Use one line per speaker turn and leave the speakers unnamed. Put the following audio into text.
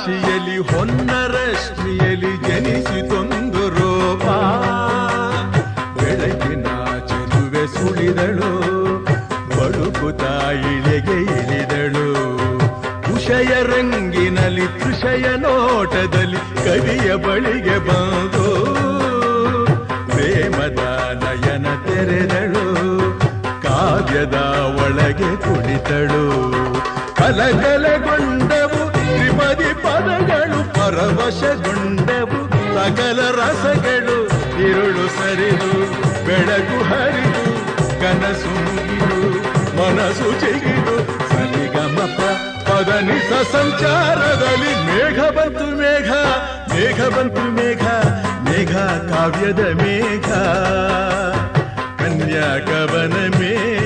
ರಾಶಿಯಲ್ಲಿ ಹೊನ್ನರಶ್ಮಿಯಲ್ಲಿ ಜನಿಸಿತೊಂದು ರೂಪ. ಬೆಳಕಿನ ಚೆಲುವೆ ಸುಳಿದಳು, ಬಳುಕುತ ಇಳೆಗೆ ಇಳಿದಳು. ಉಷಯ ರಂಗಿನಲ್ಲಿ ತೃಷಯ ನೋಟದಲ್ಲಿ ಕವಿಯ ಬಳಿಗೆ ಬಂದು ಪ್ರೇಮದ ನಯನ ತೆರೆದಳು, ಕಾವ್ಯದ ಒಳಗೆ ಕುಳಿತಳು. ಕಲಕಲಗೊಂಡವು ತ್ರಿಪದಿ ಪದಗಳು, ಪರವಶಗೊಂಡವು ಸಕಲ ರಸಗಳು. ഇരുಳು ಸರಿದು ಬೆಳಕು ಹರಿದು ಕನಸು ಮುಗಿದು ಮನಸ್ಸು ಚಿಗಿದು ಸರಿಗಮಪ ಪದನಿಸ ಸಂಚಾರದಲ್ಲಿ ಮೇಘ ಬಂತು ಮೇಘ, ಮೇಘ ಬಂತು ಮೇಘ, ಮೇಘ ಕಾವ್ಯದ ಮೇಘ, ಕನ್ಯಾ ಕವನ ಮೇಘ.